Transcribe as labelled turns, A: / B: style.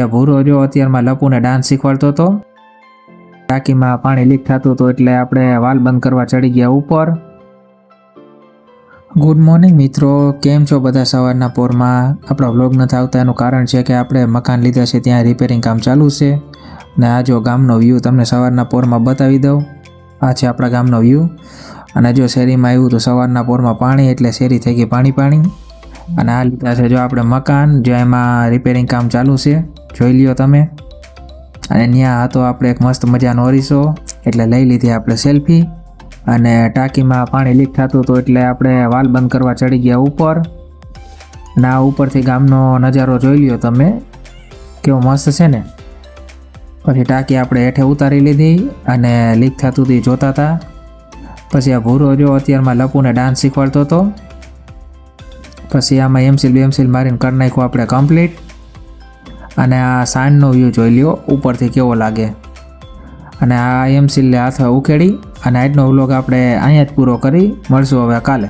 A: ભૂરો જો અત્યારમાં લપુને ડાન્સ શીખવાડતો હતો. ટાંકીમાં પાણી લીક થતું હતું એટલે આપણે વાલ બંધ કરવા ચડી ગયા ઉપર. ગુડ મોર્નિંગ મિત્રો, કેમ છો બધા? સવારના પોરમાં આપણો વ્લોગ નથી આવતા એનું કારણ છે કે આપણે મકાન લીધા છે ત્યાં રિપેરિંગ કામ ચાલુ છે ને આ જો ગામનો વ્યૂ તમને સવારના પોરમાં બતાવી દઉં. આ છે આપણા ગામનો વ્યૂ અને જો શેરીમાં આવ્યું તો સવારના પોરમાં પાણી એટલે શેરી થઈ ગઈ પાણી પાણી. અને આ લીધા છે જો આપણે મકાન, જો એમાં રિપેરિંગ કામ ચાલુ છે, જોઈ લ્યો તમે. અને ત્યાં હતો આપણે એક મસ્ત મજાનો અરીસો એટલે લઈ લીધી આપણે સેલ્ફી. અને ટાંકીમાં પાણી લીક થતું હતું એટલે આપણે વાલ બંધ કરવા ચડી ગયા ઉપર. અને આ ઉપરથી ગામનો નજારો જોઈ લ્યો તમે, કેવો મસ્ત છે ને. પછી ટાંકી આપણે હેઠે ઉતારી લીધી અને લીક થતું હતું જોતા હતા. પછી આ ભૂરો જો અત્યારમાં લપુને ડાન્સ શીખવાડતો હતો. પછી આમાં એમસીલ મારીને કરી નાખ્યું આપણે કમ્પ્લીટ. અને આ સાંજનો વ્યૂ જોઈ લ્યો ઉપરથી કેવો લાગે. અને આ એમસીલને હાથ ઉકેડી અને આજનો વ્લોગ આપણે અહીંયા જ પૂરો કરી. મળશું હવે કાલે.